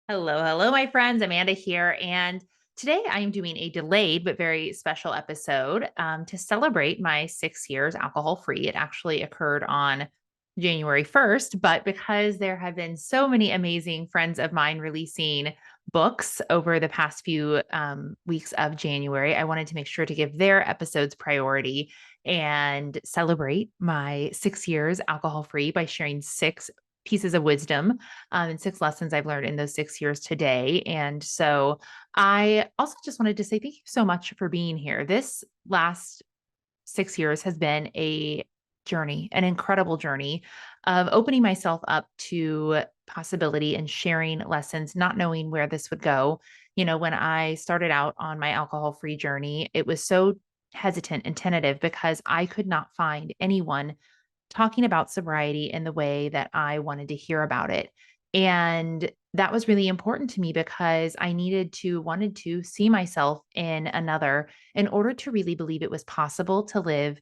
Hello, hello, my friends. Amanda here. And today I'm doing a delayed but very special episode to celebrate my 6 years alcohol free. It actually occurred on January 1st, but because there have been so many amazing friends of mine releasing books over the past few weeks of January, I wanted to make sure to give their episodes priority and celebrate my 6 years alcohol free by sharing six pieces of wisdom and six lessons I've learned in those 6 years today. And so I also just wanted to say thank you so much for being here. This last 6 years has been a journey, an incredible journey of opening myself up to possibility and sharing lessons, not knowing where this would go. When I started out on my alcohol free journey, it was so hesitant and tentative because I could not find anyone talking about sobriety in the way that I wanted to hear about it. And that was really important to me because I wanted to see myself in another in order to really believe it was possible to live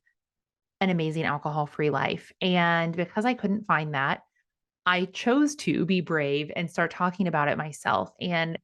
an amazing alcohol free life. And because I couldn't find that, I chose to be brave and start talking about it myself. And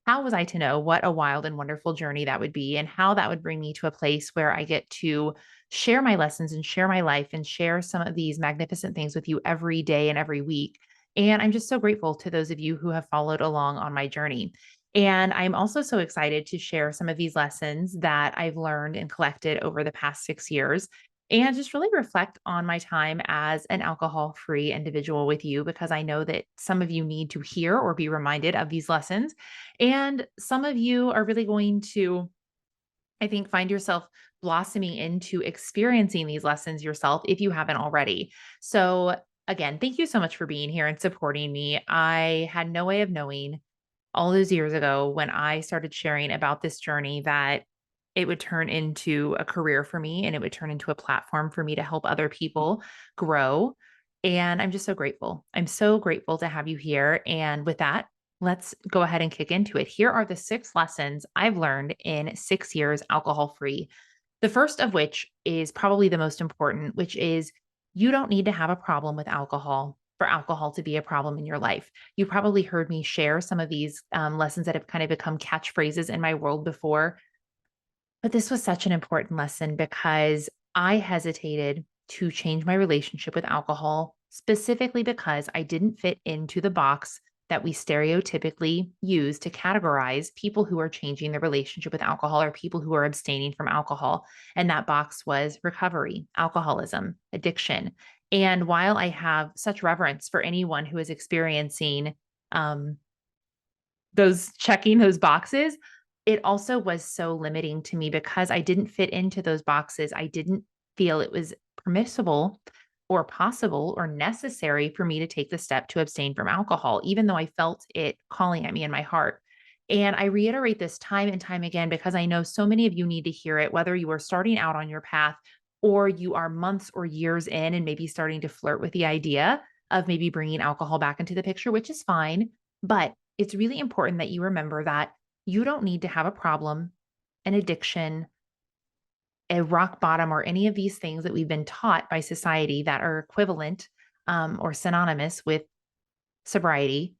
how was I to know what a wild and wonderful journey that would be and how that would bring me to a place where I get to share my lessons and share my life and share some of these magnificent things with you every day and every week. And I'm just so grateful to those of you who have followed along on my journey. And I'm also so excited to share some of these lessons that I've learned and collected over the past 6 years and just really reflect on my time as an alcohol free individual with you because I know that some of you need to hear or be reminded of these lessons. And some of you are really going to, I think, find yourself blossoming into experiencing these lessons yourself if you haven't already. So, again, thank you so much for being here and supporting me. I had no way of knowing all those years ago when I started sharing about this journey that it would turn into a career for me and it would turn into a platform for me to help other people grow. And I'm just so grateful. I'm so grateful to have you here. And with that, let's go ahead and kick into it. Here are the six lessons I've learned in 6 years alcohol free. The first of which is probably the most important, which is you don't need to have a problem with alcohol for alcohol to be a problem in your life. You probably heard me share some of these lessons that have kind of become catchphrases in my world before. But this was such an important lesson because I hesitated to change my relationship with alcohol, specifically because I didn't fit into the box that we stereotypically use to categorize people who are changing their relationship with alcohol or people who are abstaining from alcohol. And that box was recovery, alcoholism, addiction. And while I have such reverence for anyone who is experiencing um, those checking those boxes, it also was so limiting to me because I didn't fit into those boxes. I didn't feel it was permissible or possible or necessary for me to take the step to abstain from alcohol, even though I felt it calling at me in my heart. And I reiterate this time and time again because I know so many of you need to hear it, whether you are starting out on your path or you are months or years in and maybe starting to flirt with the idea of maybe bringing alcohol back into the picture, which is fine. But it's really important that you remember that you don't need to have a problem, an addiction, a rock bottom, or any of these things that we've been taught by society that are equivalent or synonymous with sobriety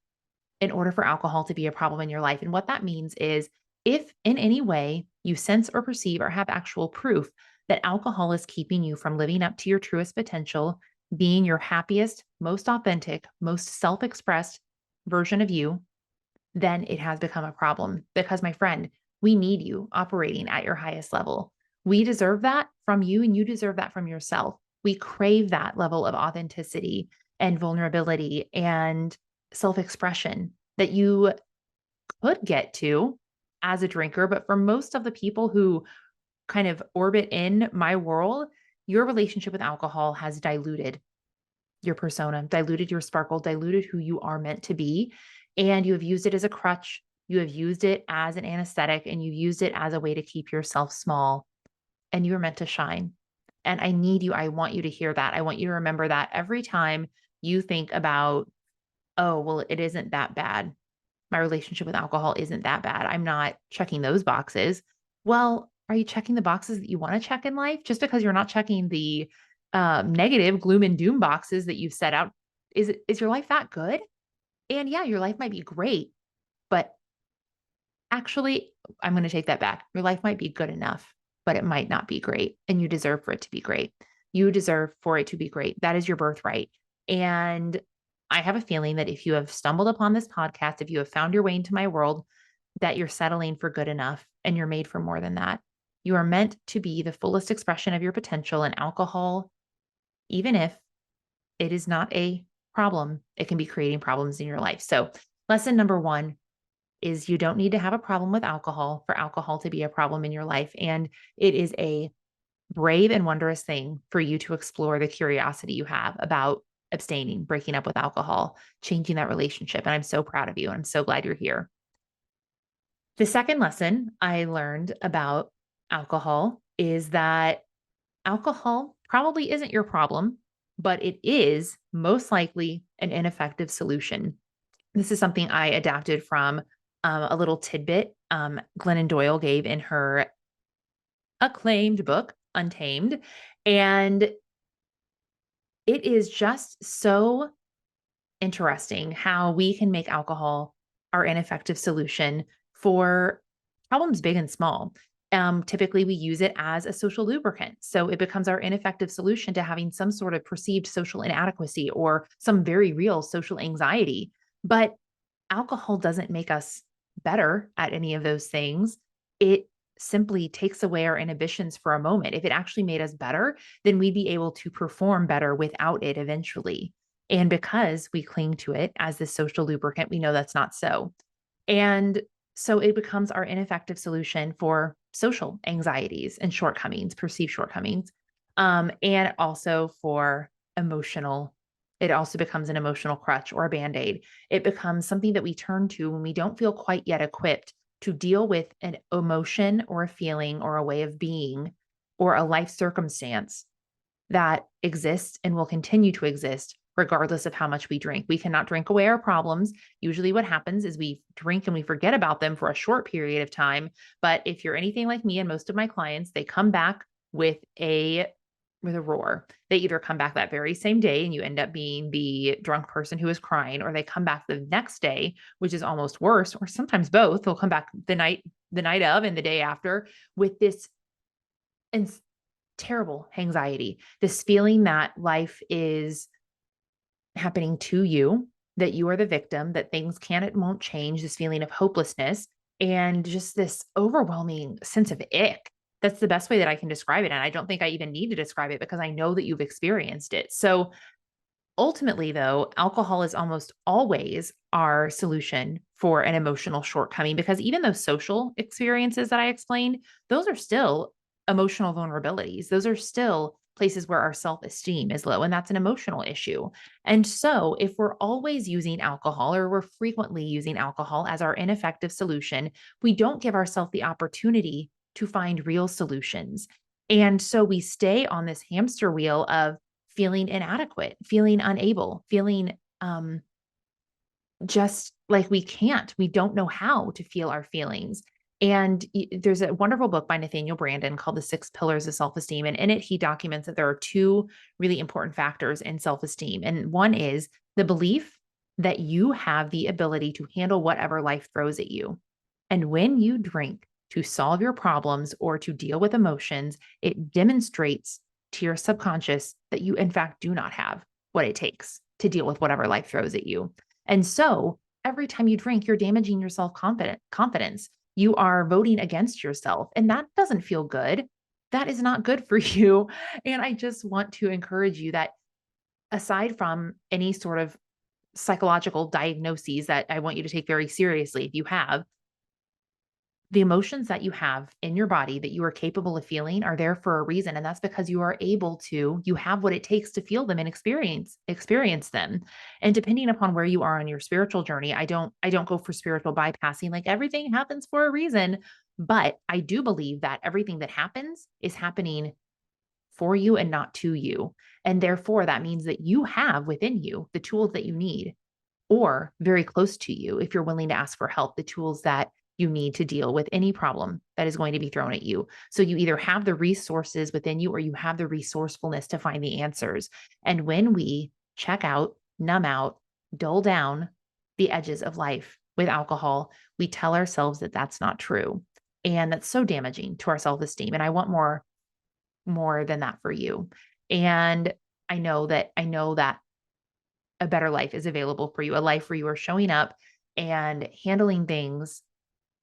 in order for alcohol to be a problem in your life. And what that means is if in any way you sense or perceive or have actual proof that alcohol is keeping you from living up to your truest potential, being your happiest, most authentic, most self expressed version of you, then it has become a problem. Because, my friend, we need you operating at your highest level. We deserve that from you, and you deserve that from yourself. We crave that level of authenticity and vulnerability and self expression that you could get to as a drinker. But for most of the people who kind of orbit in my world, your relationship with alcohol has diluted your persona, diluted your sparkle, diluted who you are meant to be. And you have used it as a crutch. You have used it as an anesthetic and you've used it as a way to keep yourself small. And you are meant to shine. And I need you. I want you to hear that. I want you to remember that every time you think about, oh, well, it isn't that bad. My relationship with alcohol isn't that bad. I'm not checking those boxes. Well, are you checking the boxes that you want to check in life? Just because you're not checking the negative gloom and doom boxes that you've set out, is your life that good? And yeah, your life might be great, But actually, I'm going to take that back. Your life might be good enough, but it might not be great. And you deserve for it to be great. You deserve for it to be great. That is your birthright. And I have a feeling that if you have stumbled upon this podcast, if you have found your way into my world, that you're settling for good enough and you're made for more than that. You are meant to be the fullest expression of your potential, and alcohol, even if it is not a problem, it can be creating problems in your life. So, lesson number one is you don't need to have a problem with alcohol for alcohol to be a problem in your life. And it is a brave and wondrous thing for you to explore the curiosity you have about abstaining, breaking up with alcohol, changing that relationship. And I'm so proud of you. And I'm so glad you're here. The second lesson I learned about alcohol is that alcohol probably isn't your problem, but it is most likely an ineffective solution. This is something I adapted from a little tidbit Glennon Doyle gave in her acclaimed book, Untamed. And it is just so interesting how we can make alcohol our ineffective solution for problems big and small. Typically, we use it as a social lubricant. So it becomes our ineffective solution to having some sort of perceived social inadequacy or some very real social anxiety. But alcohol doesn't make us better at any of those things. It simply takes away our inhibitions for a moment. If it actually made us better, then we'd be able to perform better without it eventually. And because we cling to it as this social lubricant, we know that's not so. And so it becomes our ineffective solution for social anxieties and shortcomings, perceived shortcomings, and also for emotional. It also becomes an emotional crutch or a band aid. It becomes something that we turn to when we don't feel quite yet equipped to deal with an emotion or a feeling or a way of being or a life circumstance that exists and will continue to exist regardless of how much we drink. We cannot drink away our problems. Usually what happens is we drink and we forget about them for a short period of time. But if you're anything like me and most of my clients, they come back with a roar. They either come back that very same day and you end up being the drunk person who is crying, or they come back the next day, which is almost worse, or sometimes both. They'll come back the night of and the day after with this and terrible anxiety, this feeling that life is happening to you, that you are the victim, that things can and won't change, this feeling of hopelessness, and just this overwhelming sense of ick. That's the best way that I can describe it. And I don't think I even need to describe it because I know that you've experienced it. So ultimately, though, alcohol is almost always our solution for an emotional shortcoming, because even those social experiences that I explained, those are still emotional vulnerabilities. Those are still places where our self-esteem is low, and that's an emotional issue. And so, if we're always using alcohol or we're frequently using alcohol as our ineffective solution, we don't give ourselves the opportunity to find real solutions. And so we stay on this hamster wheel of feeling inadequate, feeling unable, feeling just like we don't know how to feel our feelings. And there's a wonderful book by Nathaniel Branden called The Six Pillars of Self-Esteem. And in it, he documents that there are two really important factors in self-esteem. And one is the belief that you have the ability to handle whatever life throws at you. And when you drink to solve your problems or to deal with emotions, it demonstrates to your subconscious that you, in fact, do not have what it takes to deal with whatever life throws at you. And so every time you drink, you're damaging your confidence. You are voting against yourself, and that doesn't feel good. That is not good for you. And I just want to encourage you that aside from any sort of psychological diagnoses that I want you to take very seriously, if you have, the emotions that you have in your body that you are capable of feeling are there for a reason. And that's because you have what it takes to feel them and experience them. And depending upon where you are on your spiritual journey, I don't go for spiritual bypassing, like everything happens for a reason. But I do believe that everything that happens is happening for you and not to you. And therefore, that means that you have within you the tools that you need, or very close to you, if you're willing to ask for help, the tools that you need to deal with any problem that is going to be thrown at you. So you either have the resources within you or you have the resourcefulness to find the answers. And when we check out, numb out, dull down the edges of life, with alcohol, we tell ourselves that that's not true. And that's so damaging to our self-esteem. And I want more than that for you. And I know that a better life is available for you, a life where you are showing up and handling things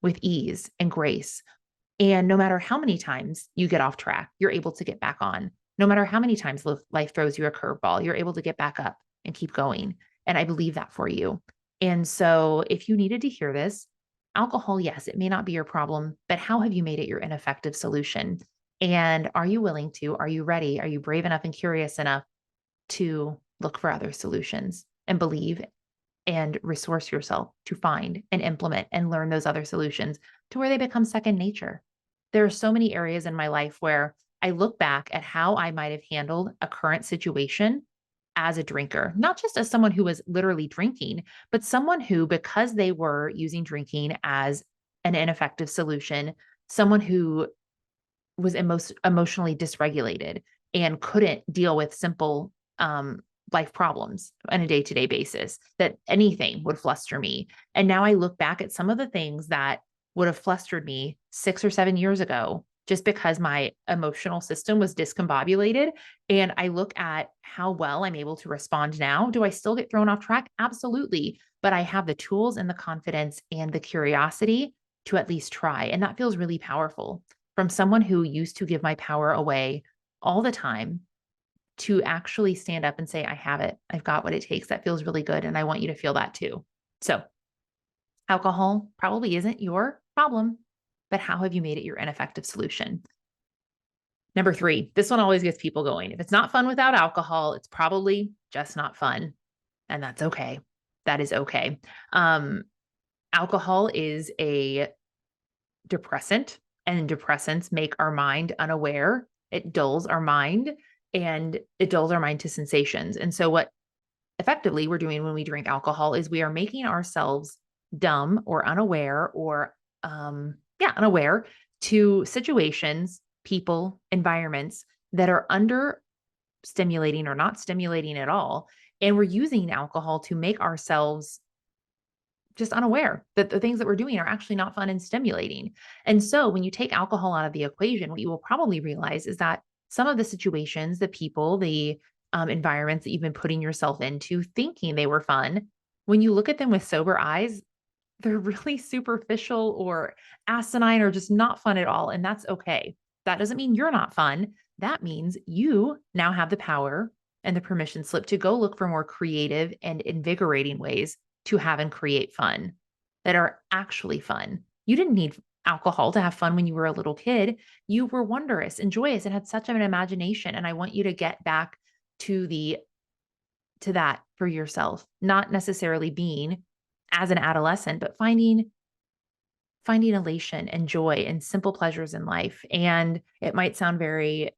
with ease and grace. And no matter how many times you get off track, you're able to get back on. No matter how many times life throws you a curveball, you're able to get back up and keep going. And I believe that for you. And so if you needed to hear this, alcohol, yes, it may not be your problem, but how have you made it your ineffective solution? And are you willing to? Are you ready? Are you brave enough and curious enough to look for other solutions and believe and resource yourself to find and implement and learn those other solutions to where they become second nature? There are so many areas in my life where I look back at how I might have handled a current situation as a drinker, not just as someone who was literally drinking, but someone who, because they were using drinking as an ineffective solution, someone who was emotionally dysregulated and couldn't deal with simple life problems on a day-to-day basis, that anything would fluster me. And now I look back at some of the things that would have flustered me 6 or 7 years ago, just because my emotional system was discombobulated. And I look at how well I'm able to respond now. Do I still get thrown off track? Absolutely. But I have the tools and the confidence and the curiosity to at least try. And that feels really powerful from someone who used to give my power away all the time to actually stand up and say, I have it. I've got what it takes. That feels really good. And I want you to feel that too. So, alcohol probably isn't your problem, but how have you made it your ineffective solution? Number 3, this one always gets people going. If it's not fun without alcohol, it's probably just not fun. And that's okay. That is okay. Um, Alcohol is a depressant, and depressants make our mind unaware. It dulls our mind, and it dulls our mind to sensations. And so what effectively we're doing when we drink alcohol is we are making ourselves dumb or unaware or unaware to situations, people, environments that are under stimulating or not stimulating at all. And we're using alcohol to make ourselves just unaware that the things that we're doing are actually not fun and stimulating. And so when you take alcohol out of the equation, what you will probably realize is that some of the situations, the people, the environments that you've been putting yourself into thinking they were fun, when you look at them with sober eyes, they're really superficial or asinine or just not fun at all. And that's okay. That doesn't mean you're not fun. That means you now have the power and the permission slip to go look for more creative and invigorating ways to have and create fun that are actually fun. You didn't need alcohol to have fun when you were a little kid. You were wondrous and joyous and had such an imagination. And I want you to get back to that for yourself, not necessarily being as an adolescent, but finding elation and joy and simple pleasures in life. And it might sound very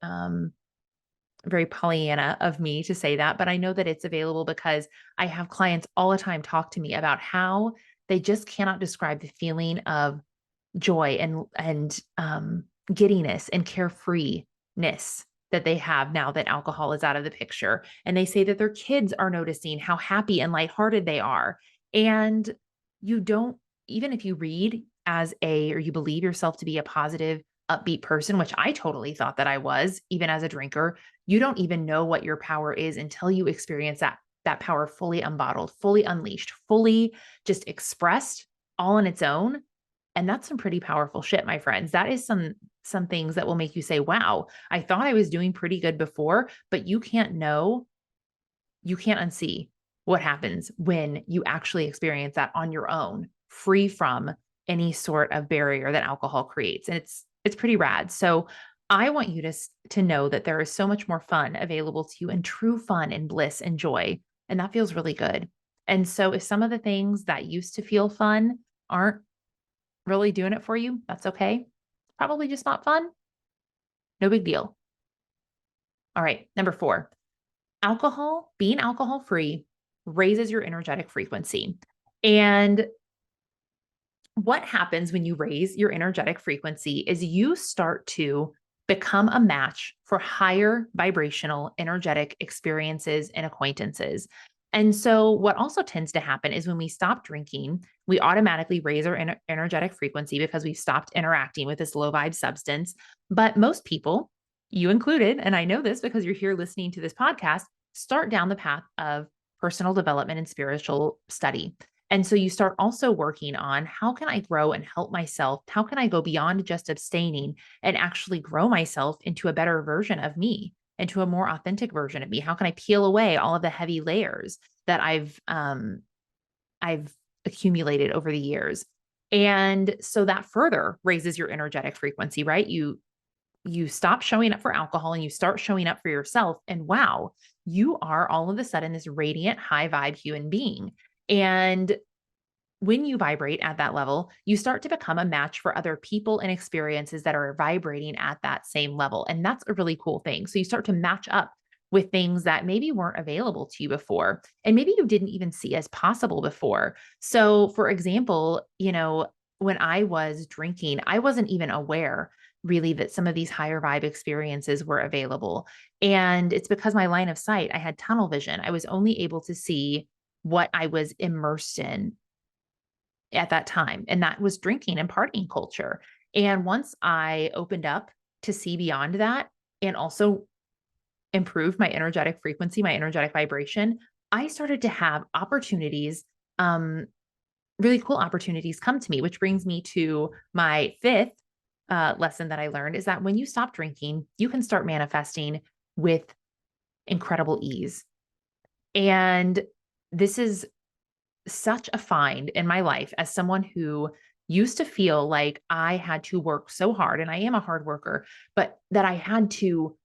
Pollyanna of me to say that, but I know that it's available because I have clients all the time talk to me about how they just cannot describe the feeling of joy and giddiness and carefreeness that they have now that alcohol is out of the picture. And they say that their kids are noticing how happy and lighthearted they are. And you don't, even if you read or you believe yourself to be a positive, upbeat person, which I totally thought that I was, even as a drinker, you don't even know what your power is until you experience that power fully unbottled, fully unleashed, fully just expressed all on its own. And that's some pretty powerful shit, my friends. That is some things that will make you say, wow, I thought I was doing pretty good before, but you can't unsee what happens when you actually experience that on your own, free from any sort of barrier that alcohol creates. And it's pretty rad. So I want you to know that there is so much more fun available to you, and true fun and bliss and joy. And that feels really good. And so if some of the things that used to feel fun aren't really doing it for you, that's okay. Probably just not fun. No big deal. All right. Number 4, being alcohol free raises your energetic frequency. And what happens when you raise your energetic frequency is you start to become a match for higher vibrational energetic experiences and acquaintances. And so what also tends to happen is when we stop drinking, we automatically raise our energetic frequency because we've stopped interacting with this low vibe substance. But most people, you included, and I know this because you're here listening to this podcast, start down the path of personal development and spiritual study. And so you start also working on how can I grow and help myself? How can I go beyond just abstaining and actually grow myself into a better version of me, into a more authentic version of me? How can I peel away all of the heavy layers that I've accumulated over the years? And so that further raises your energetic frequency, right? You stop showing up for alcohol and you start showing up for yourself. And wow, you are all of a sudden this radiant, high vibe human being. And when you vibrate at that level, you start to become a match for other people and experiences that are vibrating at that same level. And that's a really cool thing. So you start to match up with things that maybe weren't available to you before, and maybe you didn't even see as possible before. So, for example, when I was drinking, I wasn't even aware really that some of these higher vibe experiences were available. And it's because my line of sight, I had tunnel vision. I was only able to see what I was immersed in at that time, and that was drinking and partying culture. And once I opened up to see beyond that and also improved my energetic frequency, my energetic vibration, I started to have opportunities, um, really cool opportunities come to me, which brings me to my fifth lesson that I learned is that when you stop drinking, you can start manifesting with incredible ease. And this is such a find in my life as someone who used to feel like I had to work so hard, and I am a hard worker, but that I had to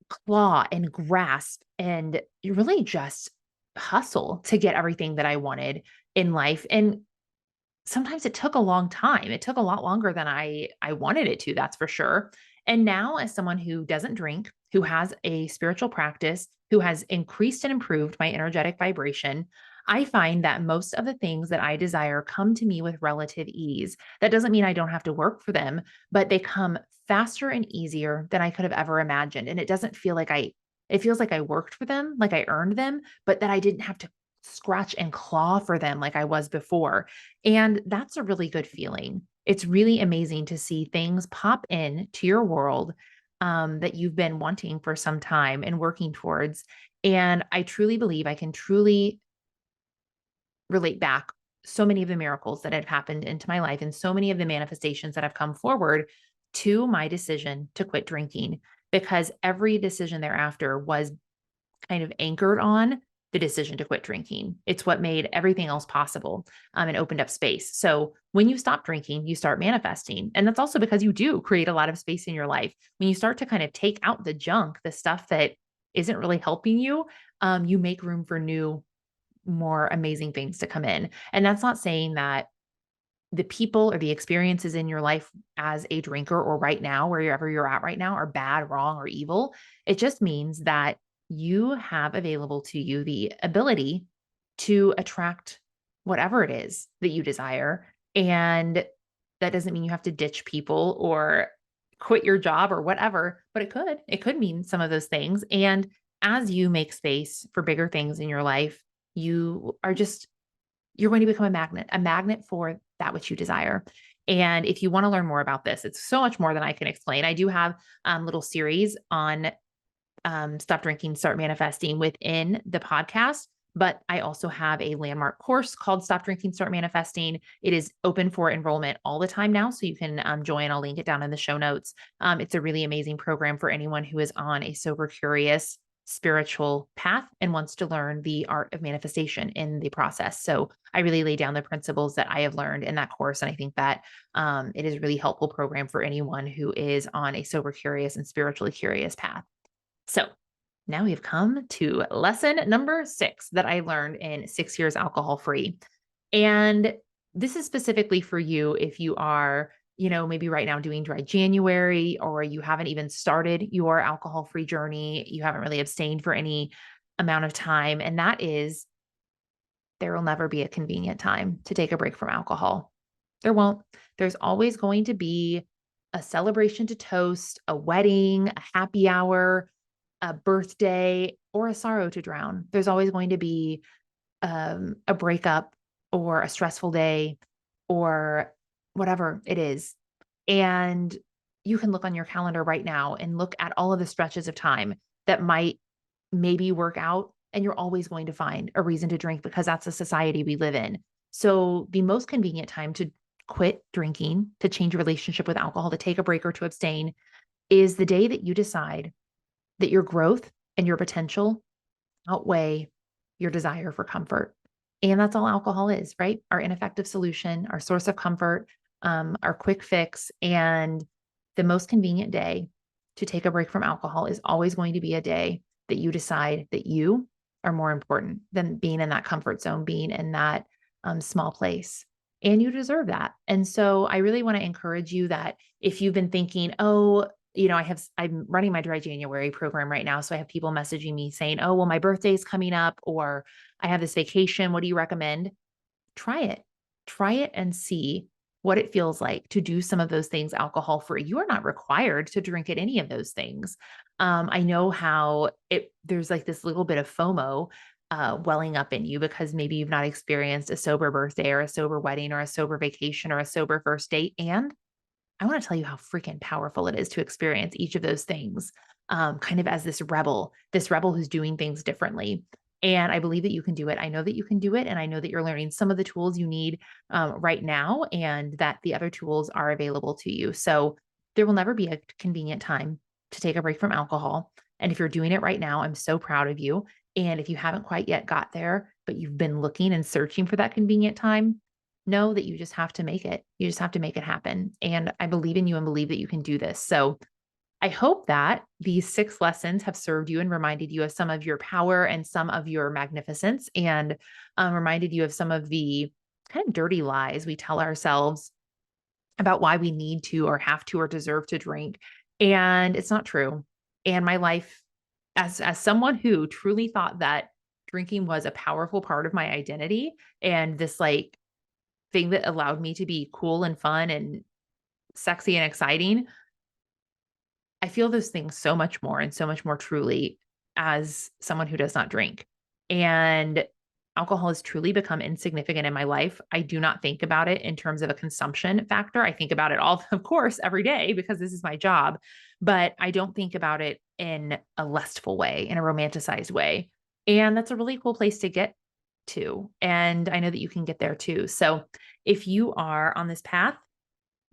claw and grasp and really just hustle to get everything that I wanted in life. And sometimes it took a long time. It took a lot longer than I wanted it to, that's for sure. And now as someone who doesn't drink, who has a spiritual practice, who has increased and improved my energetic vibration, I find that most of the things that I desire come to me with relative ease. That doesn't mean I don't have to work for them, but they come faster and easier than I could have ever imagined. And it doesn't feel like it feels like I worked for them, like I earned them, but that I didn't have to scratch and claw for them like I was before. And that's a really good feeling. It's really amazing to see things pop in to your world that you've been wanting for some time and working towards. And I truly believe I can truly relate back so many of the miracles that have happened into my life and so many of the manifestations that have come forward to my decision to quit drinking, because every decision thereafter was kind of anchored on the decision to quit drinking. It's what made everything else possible, and opened up space. So when you stop drinking, you start manifesting. And that's also because you do create a lot of space in your life. When you start to kind of take out the junk, the stuff that isn't really helping you, you make room for new, more amazing things to come in. And that's not saying that the people or the experiences in your life as a drinker or right now, wherever you're at right now, are bad, wrong, or evil. It just means that you have available to you the ability to attract whatever it is that you desire. And that doesn't mean you have to ditch people or quit your job or whatever, but it could mean some of those things. And as you make space for bigger things in your life, you're going to become a magnet for that which you desire. And if you want to learn more about this, it's so much more than I can explain. I do have little series on Stop Drinking, Start Manifesting within the podcast. But I also have a landmark course called Stop Drinking, Start Manifesting. It is open for enrollment all the time now. So you can join. I'll link it down in the show notes. It's a really amazing program for anyone who is on a sober, curious, spiritual path and wants to learn the art of manifestation in the process. So I really lay down the principles that I have learned in that course. And I think that it is a really helpful program for anyone who is on a sober, curious, and spiritually curious path. So now we've come to lesson number 6 that I learned in 6 years alcohol free. And this is specifically for you if you are, maybe right now doing dry January, or you haven't even started your alcohol free journey. You haven't really abstained for any amount of time. And that is, there will never be a convenient time to take a break from alcohol. There won't. There's always going to be a celebration to toast, a wedding, a happy hour, a birthday, or a sorrow to drown. There's always going to be a breakup or a stressful day or whatever it is. And you can look on your calendar right now and look at all of the stretches of time that might maybe work out. And you're always going to find a reason to drink because that's the society we live in. So, the most convenient time to quit drinking, to change your relationship with alcohol, to take a break or to abstain is the day that you decide that your growth and your potential outweigh your desire for comfort. And that's all alcohol is, right? Our ineffective solution, our source of comfort, our quick fix. And the most convenient day to take a break from alcohol is always going to be a day that you decide that you are more important than being in that comfort zone, being in that small place. And you deserve that. And so I really want to encourage you that if you've been thinking, oh, I'm running my dry January program right now. So I have people messaging me saying, oh, well, my birthday's coming up, or I have this vacation. What do you recommend? Try it. Try it and see what it feels like to do some of those things alcohol free. You are not required to drink at any of those things. I know how there's like this little bit of FOMO welling up in you because maybe you've not experienced a sober birthday or a sober wedding or a sober vacation or a sober first date. And I want to tell you how freaking powerful it is to experience each of those things, kind of as this rebel who's doing things differently. And I believe that you can do it. I know that you can do it. And I know that you're learning some of the tools you need right now and that the other tools are available to you. So there will never be a convenient time to take a break from alcohol. And if you're doing it right now, I'm so proud of you. And if you haven't quite yet got there, but you've been looking and searching for that convenient time, know that you just have to make it. You just have to make it happen. And I believe in you and believe that you can do this. So I hope that these 6 lessons have served you and reminded you of some of your power and some of your magnificence and reminded you of some of the kind of dirty lies we tell ourselves about why we need to or have to or deserve to drink. And it's not true. And my life as someone who truly thought that drinking was a powerful part of my identity and this like thing that allowed me to be cool and fun and sexy and exciting, I feel those things so much more and so much more truly as someone who does not drink. And alcohol has truly become insignificant in my life. I do not think about it in terms of a consumption factor. I think about it all, of course, every day because this is my job, but I don't think about it in a lustful way, in a romanticized way. And that's a really cool place to get to. And I know that you can get there too. So if you are on this path,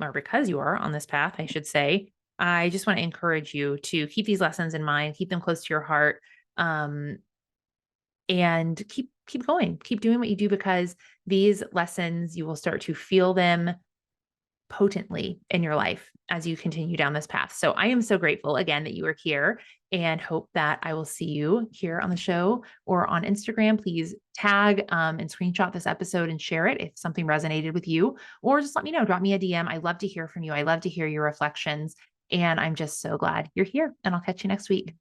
or because you are on this path, I should say, I just want to encourage you to keep these lessons in mind, keep them close to your heart, um, and keep going, keep doing what you do because these lessons you will start to feel them potently in your life as you continue down this path. So I am so grateful again that you are here and hope that I will see you here on the show or on Instagram. Please tag and screenshot this episode and share it if something resonated with you, or just let me know, drop me a DM. I love to hear from you. I love to hear your reflections. And I'm just so glad you're here and I'll catch you next week.